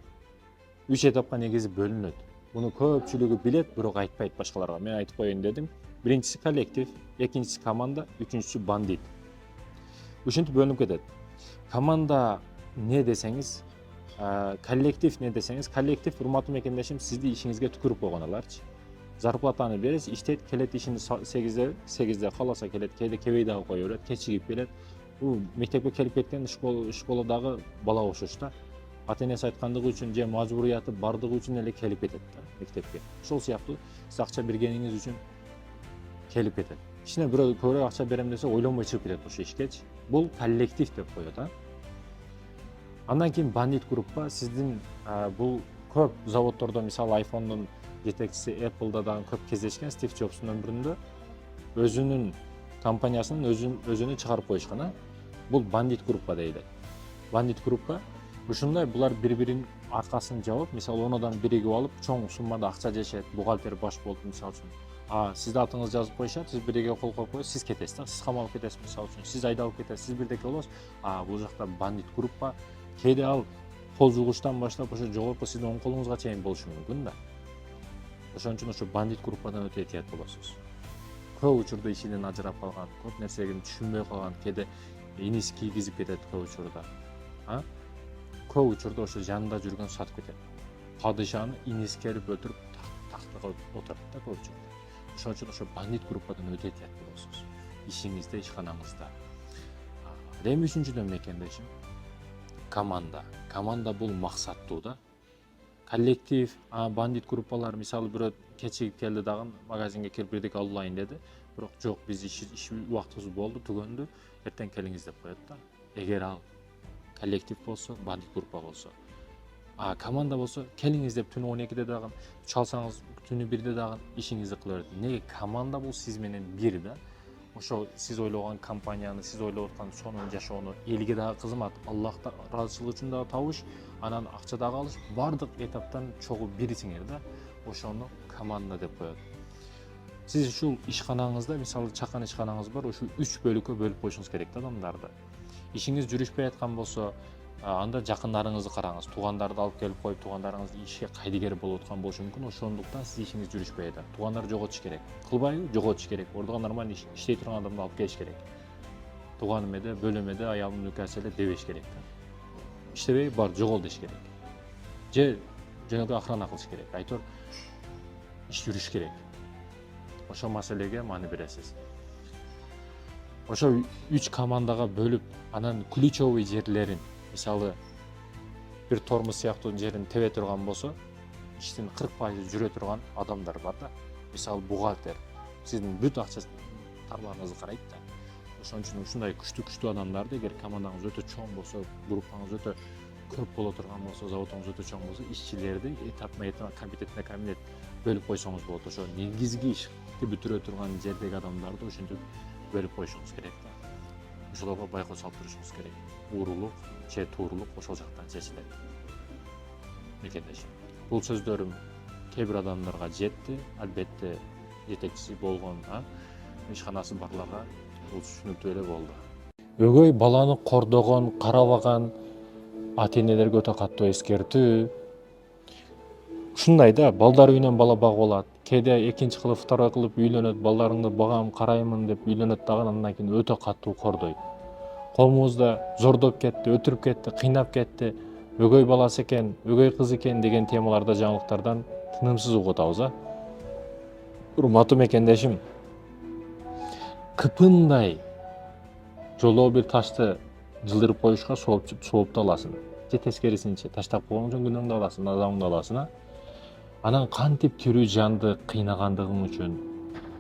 3 этапка негизи бөлүнөт. Буну көпчүлүгү билет, бирок айтпайт башкаларга. Мен айтып коеюн дедим. Биринчиси коллектив, экинчиси команда, үчүнчүсү бандит. Ушинтип бөлүнүп кетет. Команда не десеңиз, коллектив не десеңиз, коллектив урматтуу мекендешим сизди ишиңизге түкүрүп койгон аларчы. Зарплатаны бересиз, иштейт, келет ишини 8-де кааласа келет, кээде келбей дагы кое берет, кечигип келет. Бул мектепке келип кеткен школадагы бала окшош да. Ата-энеси айткандыгы үчүн же мажбурияты бардыгы үчүн эле келип кетет да мектепке. Ошол сыяктуу сиз акча бергениңиз үчүн келип кетет. Ишине бирөө көбүрөөк акча берем десе ойлонбой чыгып кетет ошол ишкечи. Бул коллектив деп коет, Андан кийин бандит группа сиздин бул көп заводдордо, мисалы iPhone'дун жетекчиси Apple'да дагы көп кездешкен Стив Джобстун өмүрүндө өзүнүн компаниясынын өзүнө чыгарып коюшкан, Бул бандит группа дейли. Бандит группа ушундай булар бири-биринин аркасын жабып, мисалы 10 адам биригип алып, чоң суммада акча жешет, бухгалтер баш болуп, мисалы үчүн. Сизди атыңыз жазып коюшат, сиз бирге кол коюп коесуз, сиз кетесиз да, сиз камалып кетесиз, мисалы үчүн, сиз айдалып кетесиз, сиз бирдеке болосуз. Бул жакта бандит группа, кээде ал кол жугуштан баштап ошо жогорку сиздин оң колуңузга чейин болушу мүмкүн да. Ошон үчүн ошо бандит группадан өтө этият болосуз. Көп учурда ишинен ажырап калган, көп нерсени түшүнбөй калган, кээде иниси кийгизип кетет көп учурда. Көп учурда ошо жанында жүргөн сатып кетет. Падышаны иниси келип өлтүрүп тактага отурат да көп учурда. Ошон үчүн ошо бандит группадан өтө этият болосуз. Ишиңизде, ишканаңызда. Эми үчүнчүдөн мекендешим. Команда бул максаттуу да. Коллектив, бандит группалар, мисалы бирөө кечигип келди дагы магазинге келип бирдеке алып алайын деди. Бирок жок, биз иш убактыбыз болду, түгөндү, эртең келиңиз деп коет да. Эгер ал коллектив болсо, бандит группа болсо. Команда болсо, келиңиз деп түнү 12-де дагы чалсаңыз, түнү 1-де дагы ишиңизди кыла берет. Неге? Команда бул сиз менен бир да. Ошо сиз ойлогон компанияны, сиз ойлоп аткан сонун жашоону элге дагы кызмат, Аллахта ыраазычылык үчүн дагы табыш, анан акча дагы алыш, бардык этаптан чогуу бирисиңер да. Ошону команда деп коет. Сиз ушул ишканаңызда, мисалы чакан ишканаңыз бар, ушул 3 бөлүккө бөлүп коюшуңуз керек да адамдарды. Ишиңиз жүрүшпөй аткан болсо, анда жакындарыңызды караңыз, туугандарды алып келип коюп, туугандарыңыз ишке кайдыгер болуп аткан болушу мүмкүн, ошондуктан сиз ишиңиз жүрүшпөй атат. Туугандар жоготуш керек. Кылбайбы? Жоготуш керек. Ордуга нормально иштей турган адамды алып келиш керек. Тууганым эде, бөлөмөдө аялым нүкасы эле дебеш керек да. Иштебей бар, жогол деш керек. Же жөнөкөй охрана кылыш керек. Айтор иш жүрүш керек. Ошол маселеге маани бересиз. Ошо 3 командага бөлүп, анан ключевой жерлерин, мисалы бир тормоз сыяктуу жерин тебе турган болсо, иштин 40% жүрө турган адамдар бар да. Мисалы бухгалтер, сиздин бүт акча тарларыңызды карайт да. Ошон үчүн ушундай күчтүү адамдарды, эгер командаңыз өтө чоң болсо, группаңыз өтө көп боло турган болсо, заводуңуз өтө чоң болсо, ишчилерди этап комитет бөлүп койсоңуз болот. Ошо негизги ишти бүтүрө турган жердеги адамдарды ошентип бөлүп коюшуңуз керек да. Ошолорго байкоо салып турушуңуз керек. Уурулук же тууруулук ошол жактан чечилет. Мекендешим. Бул сөздөрүм кээ бир адамдарга жетти, албетте жетекчиси болгон, ишканасы барларга бул түшүнүктүү эле болду. Өгөй баланы кордогон, карабаган ата-энелерге өтө катуу эскертүү. Ушундай да, балдар үйүнөн бала багып алат. Кээде экинчи кылып, второй кылып үйлөнөт, балдарыңды багам, караймын деп үйлөнөт дагы, андан кийин өтө катуу кордойт. Колумузда зордоп кетти, өтүрүп кетти, кыйнап кетти, өгөй баласы экен, өгөй кыз экен деген темаларда жаңылыктардан тынымсыз угуп атабыз, Урматтуу мекендешим, кыпындай жолоо бир ташты жылдырып коюшка соопту аласың. Же тескерисинче таштап койгон үчүн күнөөңдү аласың, азабыңды аласың, Анан кантип тирүү жанды кыйнагандыгың үчүн,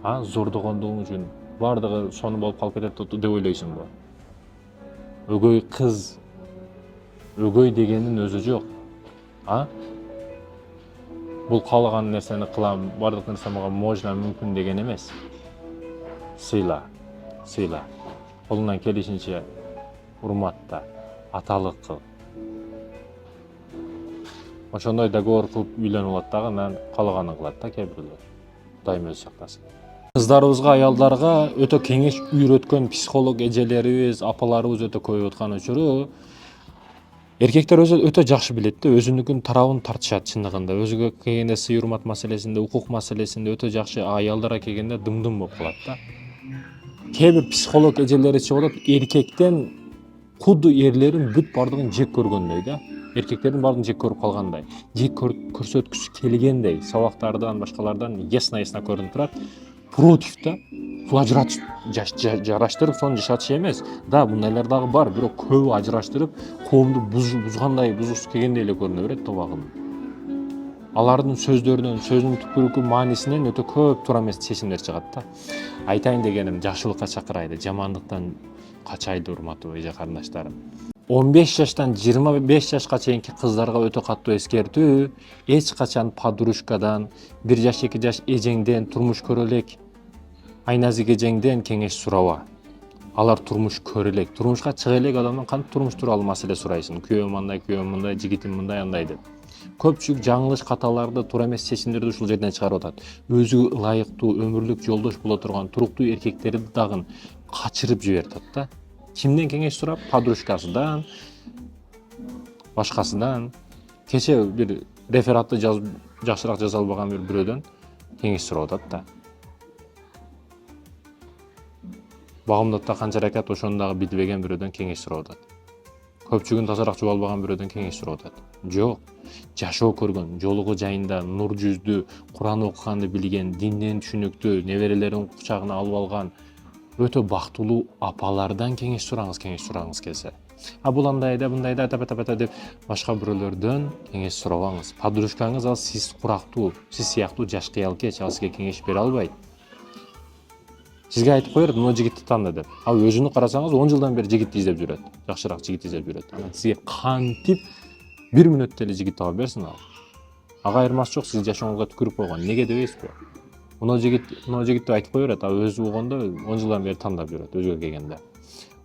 зордогондугуң үчүн бардыгы сонун болуп калып кетет деп ойлойсуңбу? Өгөй кыз, өгөй дегенин өзү жок. А? Бул каалаган нерсени кылам, бардык нерсе мага можно, мүмкүн деген эмес. Сыйла, сыйла. Колунан келишинче урматта, аталык кыл. Ошондой договор кылып үйлөнүп алат дагы, анан каалаганын кылат да кээ бирөөлөр. Кудайым өзү сактасын. Кыздарыбызга, аялдарга өтө кеңеш үйрөткөн психолог эжелерибиз, апаларыбыз өтө көп өткөн учуру эркектер өзү өтө жакшы билет да, өзүнүкүн тарабын тартышат чындыгында. Өзүгө келгенде сый урмат маселесинде, укук маселесинде өтө жакшы, аялдарга келгенде дым-дым болуп калат да. Кээ бир психолог эжелери чыгып атат, эркектен куду эрлерин бүт бардыгын жек көргөндөй да. Эркектердин баардыгын жек көрүп калгандай, жек көрсөткүсү келгендей, сабактардан, башкалардан ясно көрүнүп турат. Против да. Бул ажыраштырып сону жашатыш эмес. Да, мындайлар дагы бар, бирок көбү ажыраштырып, коомду бузгандай, бузгусу келгендей эле көрүнө берет тобагын. Алардын сөздөрүнөн, сөзүнүн түпкүрүкү маанисинен өтө көп туура эмес чечимдер чыгат да. Айтайын дегеним, жакшылыкка чакырайды, жамандыктан качайды, урматтуу эже карындаштарым. 15 жаштан 25 жашка чейинки кыздарга өтө катуу эскертүү: эч качан подружкадан, 1 жаш 2 жаш эжеңден, турмуш көрө элек айназик эжеңден кеңеш сураба. Алар турмуш көрө элек, турмушка чыга элек адамдан кантип турмуш тууралуу маселе сурайсың? Күйөөм андай, күйөөм мындай, жигитим мындай, андай деп. Көпчүлүк жаңылыш, каталарды, туура эмес чечимдерди ушул жерден чыгарып атат. Өзүгө ылайыктуу, өмүрлүк жолдош боло турган туруктуу эркектерди дагы качырып жиберип атат да. Кимден кеңеш сурап? Подружкасынан, башкасынан. Кече бир рефератты жакшыраак жаза албаган бир бирөөдөн кеңеш сурап атат да. Багымдатта канча ракат ошону дагы билбеген бирөөдөн кеңеш сурап атат. Көпчүгүн тазараак жуба албаган бирөөдөн кеңеш сурап атат. Жок, жашоо көргөн, жолугу жайында нур жүздүү, Куран окуганды билген, динден түшүнүктүү, неберелерин кучагына алып алган өтө бактылуу апалардан кеңеш сурагыңыз келсе. Бул андай да, мындай да, тапа деп башка бирөөлөрдөн кеңеш сурабаңыз. Подружкаңыз ал сиз курактуу, сиз сыяктуу жаш кыялкеч, ал сизге кеңеш бере албайт. Сизге айтып коер, мына жигитти танда деп. Өзүнү карасаңыз 10 жылдан бери жигитти издеп жүрөт. Жакшыраак жигит издеп жүрөт. Анан сизге кантип 1 мүнөттө эле жигит таба берсин ал? Ага айырмасы жок, сиз жашооңузга түкүрүп койгон. Неге дебейсизби? Мына жигит деп айтып коеберет, өзү болгондо 10 жылдан бери тандап жүрөт, өзүгө келгенде.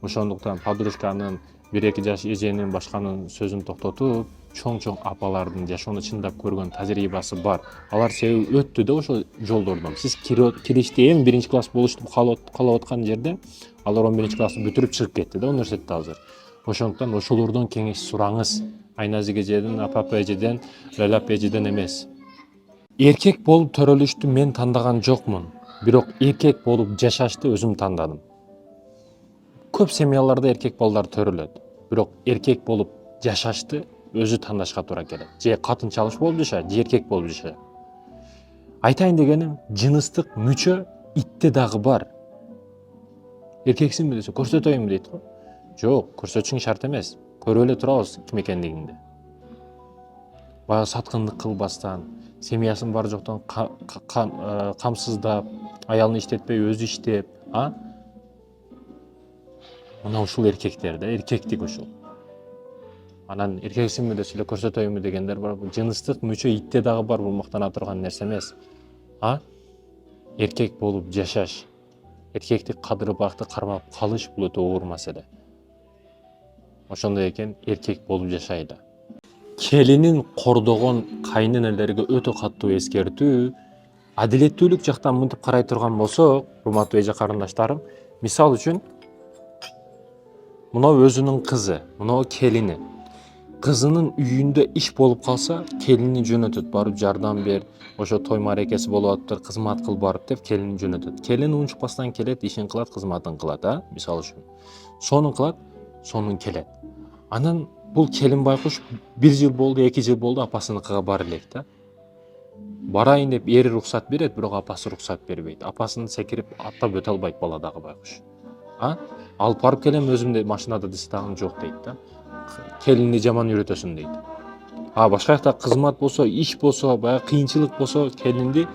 Ошондуктан подружканын, 1-2 жаш эженин, башканын сөзүн токтотуп, чоң апалардын жашоону чындап көргөн тажрыйбасы бар. Алар себеби өттү да ошол жолдордон. Сиз кириште эми 1-класс болушту каалап аткан жерде, алар 11-классты бүтүрүп чыгып кетти да университетте азыр. Ошондуктан ошолордон кеңеш сураңыз. Айназик эжеден, апапа эжеден, лалап эжеден эмес. Эркек болуп төрөлүштү мен тандаган жокмун, бирок эркек болуп жашашты өзүм тандадым. Көп семьяларда эркек балдар төрөлөт, бирок эркек болуп жашашты өзү тандашка туура келет. Же катын чалыш болуп жаша, же эркек болуп жаша. Айтайын дегеним, жыныстык мүчө итте дагы бар. Эркексиңби десе, көрсөтөйүнбү дейт го. Жок, көрсөтүшүң шарт эмес. Көрүп эле турабыз ким экендигиңди. Баягы саткындык кылбастан, семьясын бар жоктон камсыздап, аялын иштетпей өзү иштеп, мына ушул эркектер да, эркектик ушул. Анан эркексиңби десе эле көрсөтөйүнбү дегендер бар. Жыныстык мүчө итте дагы бар, бул мактана турган нерсе эмес. Эркек болуп жашаш, эркектик кадыры бакты кармап калыш бул өтө оор маселе. Ошондой экен, эркек болуп жашайлы. Келинин кордогон кайненелерге өтө катуу эскертүү: адилеттүүлүк жактан мынтип карай турган болсок, урматтуу эже карындаштарым, мисал үчүн мына өзүнүн кызы, мына келини. Кызынын үйүндө иш болуп калса, келини жөнөтөт, барып жардам бер, ошо той марекеси болуп атыптыр, кызмат кыл барып деп келини жөнөтөт. Келин унчукпастан келет, ишин кылат, кызматын кылат, мисал үчүн. Сонун кылат, сонун келет. Анан бул келин байкуш 1 жыл болду, 2 жыл болду, апасыныкыга бара элек да. Барайын деп эри уруксат берет, бирок апасы уруксат бербейт. Апасын секирип аттап өтө албайт баладагы байкуш. Алып барып келем өзүмдө машинада десе дагы жок дейт да. Келинди жаман үйрөтөсүң дейт. Башка жакта кызмат болсо, иш болсо, баягы кыйынчылык болсо, келинди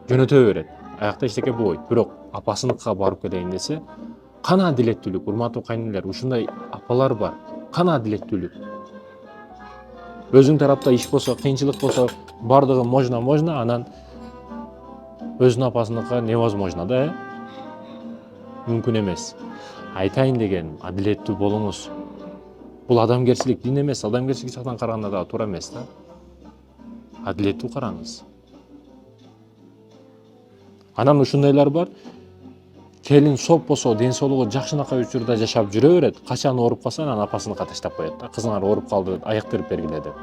жөнөтө берет. Аякта эчтеке болбойт. Бирок апасыныкыга барып келейин десе, кана адилеттүүлүк, урматтуу кайненелер, ушундай апалар бар. Кана адилеттүүлүк. Өзүң тарапта иш болсо, кыйынчылык болсо, бардыгы можно, анан өзүнүн апасыныкы невозможно да, мүмкүн эмес. Айтайын дегеним, адилеттүү болуңуз. Бул адамгерчилик, дин эмес, адамгерчилик жактан караганда дагы туура эмес да. Адилеттүү караңыз. Анан ушундайлар бар. Келин соп болсо, ден соолугу жакшынакай учурда жашап жүрө берет. Качан ооруп калса, анан апасыныкка таштап коет да. Кызыңар ооруп калды, айыктырып бергиле деп.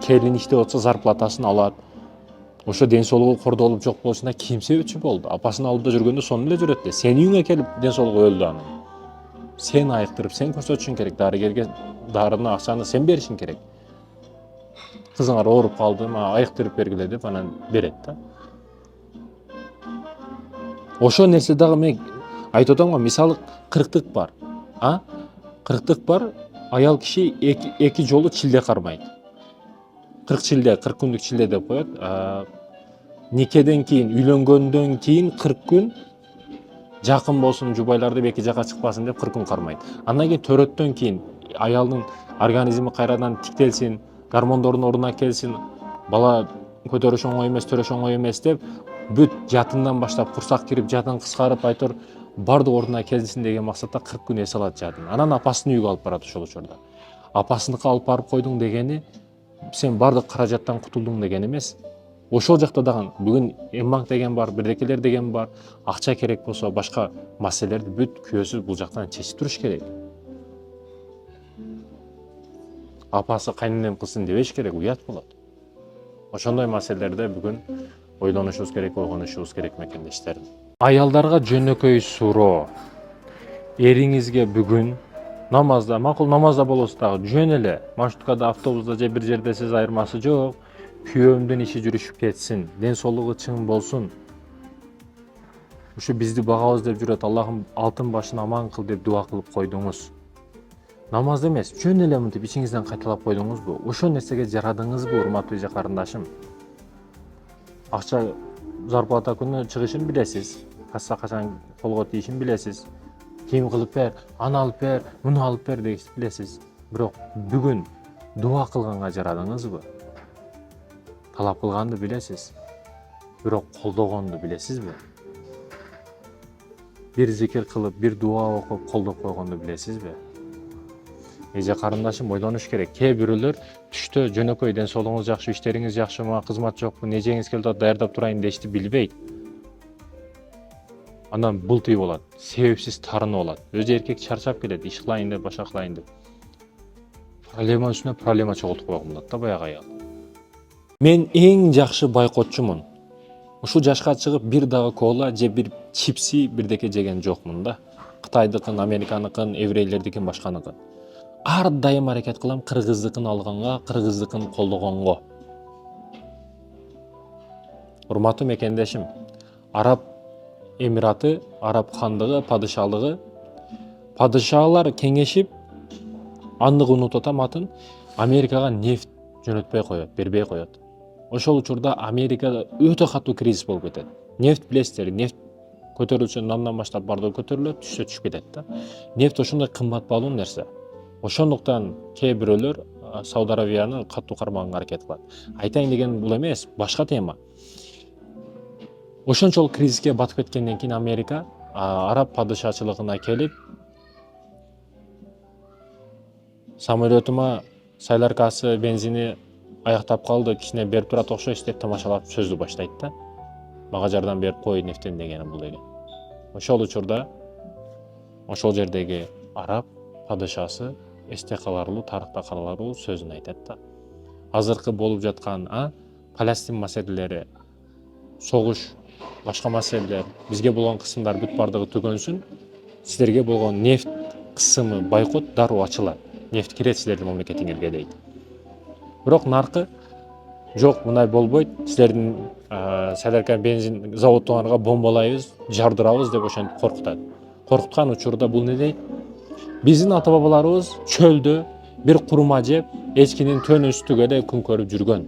Келин иштеп отсо зарплатасын алат. Ошо ден соолугу кордолуп жок болушуна ким себепчи болду? Апасынын алдында жүргөндө сонун эле жүрөт эле. Сенин үйүңө келип ден соолугу өлдү анын. Сен айыктырып, сен көрсөтүшүң керек. Дарыгерге дарыны, акчаны сен беришиң керек. Кызыңар ооруп калды, мага айыктырып бергиле деп анан берет да. Ошо нерсе дагы мен айтып атам го, мисалы кырктык бар. Кырктык бар, аял киши эки жолу чилде кармайт. 40 чилде, 40 күндүк чилде деп коет. Никеден кийин, үйлөнгөндөн кийин 40 күн жакын болсун, жубайлар деп эки жака чыкпасын деп 40 күн кармайт. Андан кийин төрөттөн кийин аялдын организми кайрадан тиктелсин, гормондордун ордуна келсин, бала көтөрүш оңой эмес, төрөш оңой эмес деп бүт жатындан баштап курсак кирип, жатын кыскарып, айтор бардык ордуна келсин деген максатта 40 күн эс алат жатын. Анан апасынын үйгө алып барат ошол учурда. Апасыныкы алып барып койдуң дегени сен бардык каражаттан кутулдуң деген эмес. Ошол жакта дагы бүгүн эмбанк деген бар, бирдекелер деген бар. Акча керек болсо, башка маселелерди бүт күйөөсү бул жактан чечип туруш керек. Апасы кайненем кылсын дебеш керек, уят болот. Ошондой маселелерде бүгүн ойлонушубуз керек, ойгонушубуз керек мекендештерим. Аялдарга жөнөкөй суроо. Эриңизге бүгүн намазда, макул намазда болосуз дагы, жөн эле маршруткада, автобуста же бир жерде сиз айырмасы жок. Күйөөмдүн иши жүрүшүп кетсин, ден соолугу чың болсун. Ушу бизди багабыз деп жүрөт, Аллахым алтын башын аман кыл деп дуа кылып койдуңуз. Намаз эмес, жөн эле мынтип ичиңизден кайталап койдуңузбу? Ошол нерсеге жарадыңызбы, урматтуу эже карындашым? Акча зарплата күнү чыгышын билесиз. Касса качан колго тийишин билесиз. Ким кылып бер, аны алып бер, муну алып бер дегенди билесиз. Бирок бүгүн дуа кылганга жарадыңызбы? Талап кылганды билесиз. Бирок колдогонду билесизби? Бир зикир кылып, бир дуа окуп, колдоп койгонду билесизби? Эже карындашым, ойлонуш керек. Кээ бирөөлөр түштө жөнөкөй ден соолугуңуз жакшы, иштериңиз жакшы, мага кызмат жокпу, нежеңиз келип атат, даярдап турайын дешти билбейт. Андан бултый болот, себепсиз тарынып алат. Өзү эркек чарчап келет, иш кылайын деп, башка кылайын деп. Проблема үстүнө проблема чогултуп койгон болот да баягы аял. Мен эң жакшы байкотчумун. Ушул жашка чыгып бир дагы кола же бир чипси бирдеке жеген жокмун да. Кытайдыкын, Американыкын, еврейлердикин, башканыкын. Ар дайым аракет кылам кыргыздыкын алганга, кыргыздыкын колдогонго. Урматтуу мекендешим, Араб Эмираты, Араб хандыгы, падышалар кеңешип, андык унутуп атам атын, Америкага нефть жөнөтпөй коет, бербей коет. Ошол учурда Америкада өтө катуу кризис болуп кетет. Нефть билесиздер, нефть көтөрүлсө нандан баштап бардыгы көтөрүлөт, түшсө түшүп кетет да. Нефть ошондой кымбат баалуу нерсе. Ошондуктан кээ бирөөлөр Сауд Аравияны катуу кармаганга аракет кылат. Айтайын деген бул эмес, башка тема. Ошончолук кризиске батып кеткенден кийин Америка араб падышачылыгына келип, самолетума сайларкасы, бензини аяктап калды, кичине берип турат окшойсуз деп тамашалап сөздү баштайт да. Мага жардам берип кой нефтен дегени бул деген. Ошол учурда ошол жердеги араб падышасы эсте каларлуу, тарыхта каларлуу сөзүн айтат да. Азыркы болуп жаткан Палестин маселелери, согуш, башка маселелер, бизге болгон кысымдар бүт бардыгы түгөнсүн. Силерге болгон нефть кысымы, байкот дароо ачылат. Нефть кирет силердин мамлекетиңерге дейт. Бирок наркы жок, мындай болбойт. Силердин сайларка бензин заводуңарга бомбалайбыз, жардырабыз деп ошентип коркутат. Коркуткан учурда бул не дейт? Биздин ата-бабаларыбыз чөлдө бир курма жеп, эчкинин төнү үстүгө эле күн көрүп жүргөн.